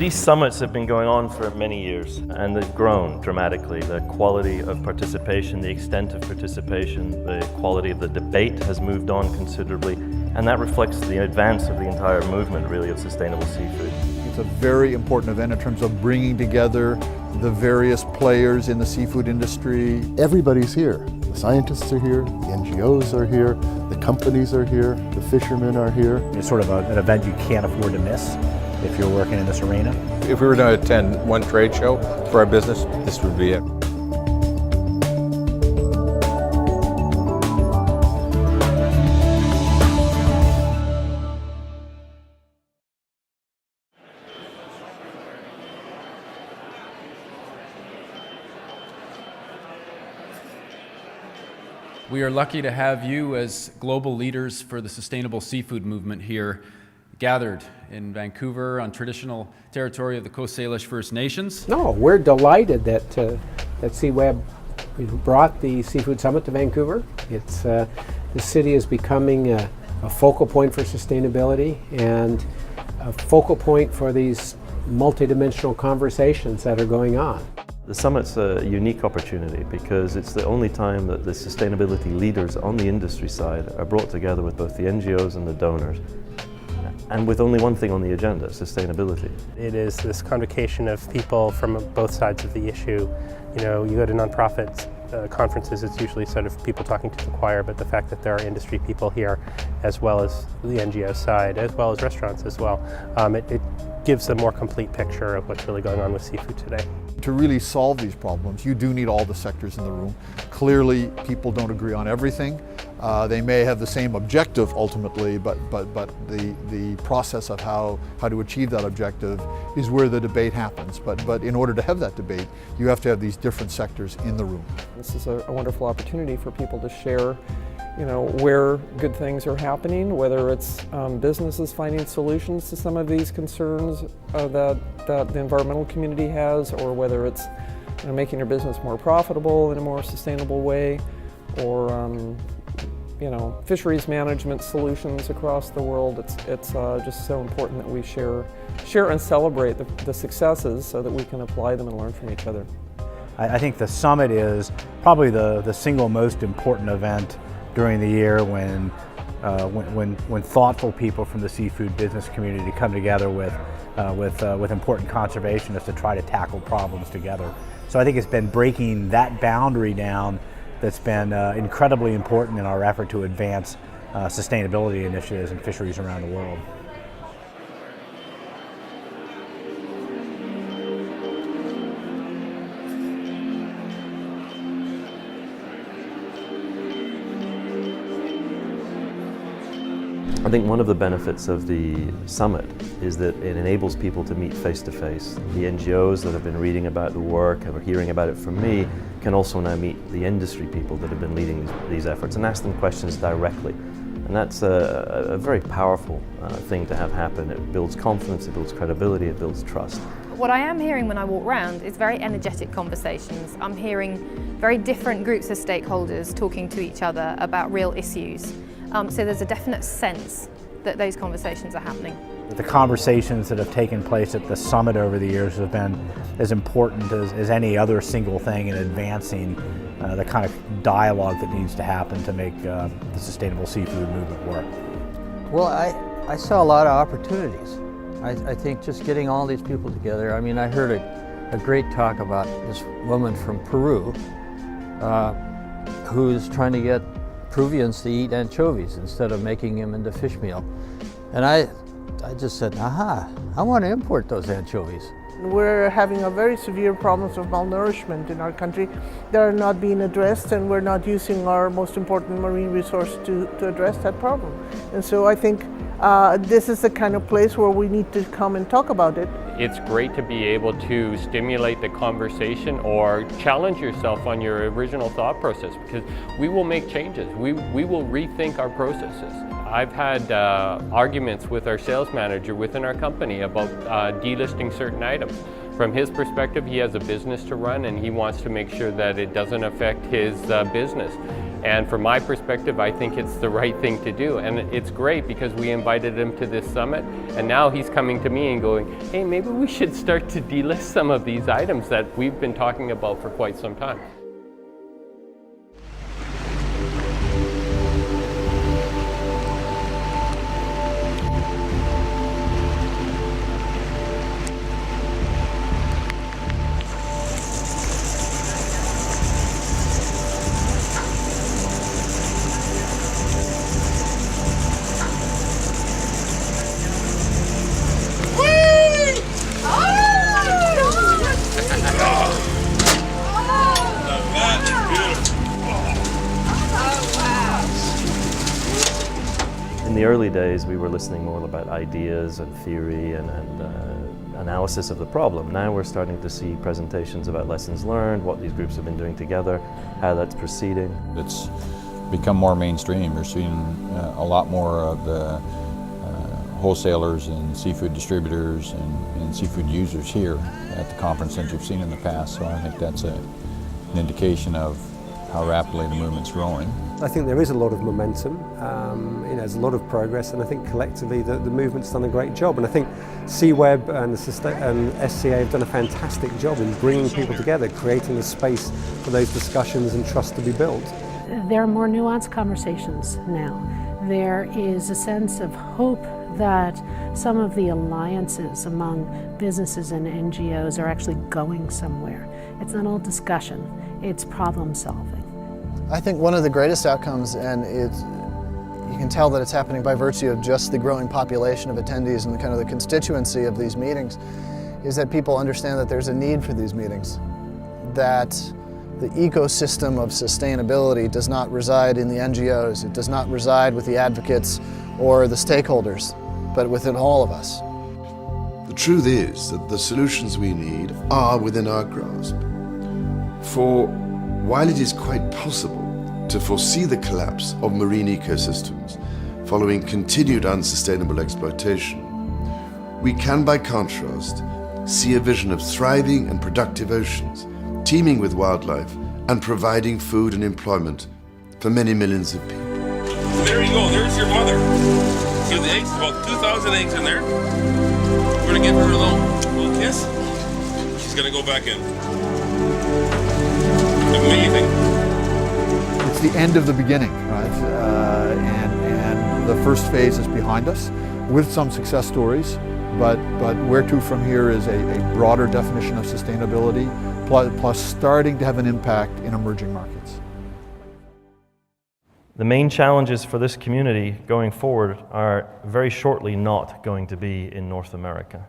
These summits have been going on for many years, and they've grown dramatically. The quality of participation, the extent of participation, the quality of the debate has moved on considerably, and that reflects the advance of the entire movement, really, of sustainable seafood. It's a very important event in terms of bringing together the various players in the seafood industry. Everybody's here. The scientists are here, the NGOs are here, the companies are here, the fishermen are here. It's sort of an event you can't afford to miss if you're working in this arena. If we were to attend one trade show for our business, this would be it. We are lucky to have you as global leaders for the sustainable seafood movement here, gathered in Vancouver on traditional territory of the Coast Salish First Nations. No, we're delighted that SeaWeb brought the Seafood Summit to Vancouver. It's the city is becoming a focal point for sustainability and a focal point for these multidimensional conversations that are going on. The summit's a unique opportunity because it's the only time that the sustainability leaders on the industry side are brought together with both the NGOs and the donors, and with only one thing on the agenda: sustainability. It is this convocation of people from both sides of the issue. You know, you go to nonprofit conferences, it's usually sort of people talking to the choir, but the fact that there are industry people here, as well as the NGO side, as well as restaurants as well, it gives a more complete picture of what's really going on with seafood today. To really solve these problems, you do need all the sectors in the room. Clearly, people don't agree on everything. They may have the same objective ultimately, but the process of how to achieve that objective is where the debate happens. But in order to have that debate, you have to have these different sectors in the room. This is a wonderful opportunity for people to share, you know, where good things are happening, whether it's businesses finding solutions to some of these concerns that the environmental community has, or whether it's, you know, making your business more profitable in a more sustainable way, or you know, fisheries management solutions across the world. It's just so important that we share and celebrate the successes so that we can apply them and learn from each other. I think the summit is probably the single most important event during the year when thoughtful people from the seafood business community come together with important conservationists to try to tackle problems together. So I think it's been breaking that boundary down that's been incredibly important in our effort to advance sustainability initiatives in fisheries around the world. I think one of the benefits of the summit is that it enables people to meet face to face. The NGOs that have been reading about the work and are hearing about it from me can also now meet the industry people that have been leading these efforts and ask them questions directly. And that's a very powerful thing to have happen. It builds confidence, it builds credibility, it builds trust. What I am hearing when I walk around is very energetic conversations. I'm hearing very different groups of stakeholders talking to each other about real issues. So there's a definite sense that those conversations are happening. The conversations that have taken place at the summit over the years have been as important as any other single thing in advancing the kind of dialogue that needs to happen to make the sustainable seafood movement work. Well, I saw a lot of opportunities. I think just getting all these people together, I mean, I heard a great talk about this woman from Peru who's trying to get Peruvians to eat anchovies instead of making them into fish meal. And I just said, aha, I want to import those anchovies. We're having a very severe problems of malnourishment in our country that are not being addressed, and we're not using our most important marine resource to address that problem. And so I think this is the kind of place where we need to come and talk about it. It's great to be able to stimulate the conversation or challenge yourself on your original thought process, because we will make changes. We will rethink our processes. I've had arguments with our sales manager within our company about delisting certain items. From his perspective, he has a business to run and he wants to make sure that it doesn't affect his business. And from my perspective, I think it's the right thing to do. And it's great because we invited him to this summit and now he's coming to me and going, hey, maybe we should start to delist some of these items that we've been talking about for quite some time. In the early days, we were listening more about ideas and theory and analysis of the problem. Now we're starting to see presentations about lessons learned, what these groups have been doing together, how that's proceeding. It's become more mainstream. You're seeing a lot more of the wholesalers and seafood distributors and seafood users here at the conference than you've seen in the past. So I think that's an indication of how rapidly the movement's growing. I think there is a lot of momentum, there's a lot of progress, and I think collectively the movement's done a great job. And I think SeaWeb and SCA have done a fantastic job in bringing people together, creating a space for those discussions and trust to be built. There are more nuanced conversations now. There is a sense of hope that some of the alliances among businesses and NGOs are actually going somewhere. It's not all discussion, it's problem solving. I think one of the greatest outcomes, and you can tell that it's happening by virtue of just the growing population of attendees and the kind of the constituency of these meetings, is that people understand that there's a need for these meetings, that the ecosystem of sustainability does not reside in the NGOs, it does not reside with the advocates or the stakeholders, but within all of us. The truth is that the solutions we need are within our grasp. For while it is quite possible to foresee the collapse of marine ecosystems following continued unsustainable exploitation, we can, by contrast, see a vision of thriving and productive oceans, teeming with wildlife and providing food and employment for many millions of people. There you go, there's your mother. See the eggs, about 2,000 eggs in there. We're gonna give her a little kiss. She's gonna go back in. Amazing. It's the end of the beginning, right? And the first phase is behind us with some success stories, but where to from here is a broader definition of sustainability, plus starting to have an impact in emerging markets. The main challenges for this community going forward are very shortly not going to be in North America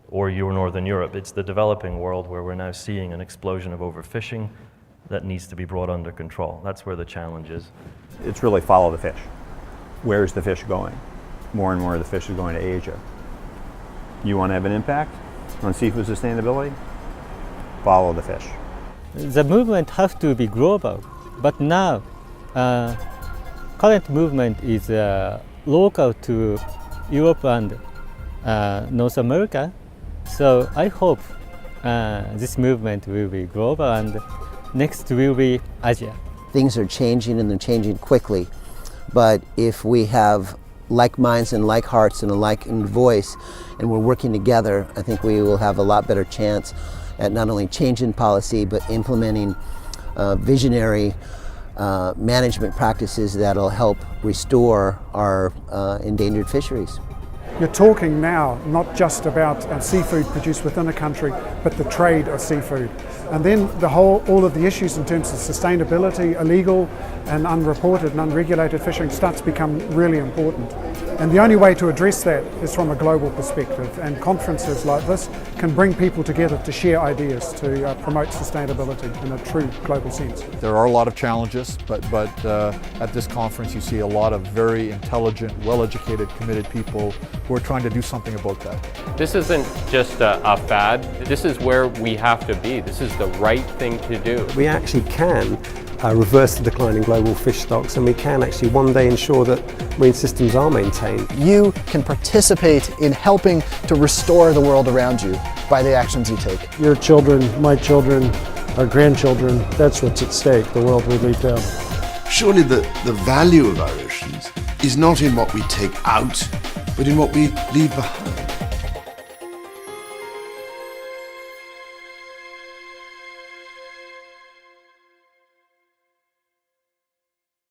or Northern Europe. It's the developing world where we're now seeing an explosion of overfishing that needs to be brought under control. That's where the challenge is. It's really follow the fish. Where's the fish going? More and more of the fish is going to Asia. You want to have an impact on seafood sustainability? Follow the fish. The movement has to be global, but now current movement is local to Europe and North America. So I hope this movement will be global and next will be Asia. Things are changing and they're changing quickly, but if we have like minds and like hearts and a like voice and we're working together, I think we will have a lot better chance at not only changing policy but implementing visionary management practices that'll help restore our endangered fisheries. You're talking now not just about seafood produced within a country, but the trade of seafood. And then all of the issues in terms of sustainability, illegal and unreported and unregulated fishing starts to become really important. And the only way to address that is from a global perspective, and conferences like this can bring people together to share ideas to promote sustainability in a true global sense. There are a lot of challenges, but at this conference you see a lot of very intelligent, well-educated, committed people we're trying to do something about that. This isn't just a fad. This is where we have to be. This is the right thing to do. We actually can reverse the decline in global fish stocks, and we can actually one day ensure that marine systems are maintained. You can participate in helping to restore the world around you by the actions you take. Your children, my children, our grandchildren, that's what's at stake, the world we leave down. Surely the value of our oceans is not in what we take out, but in what we leave behind.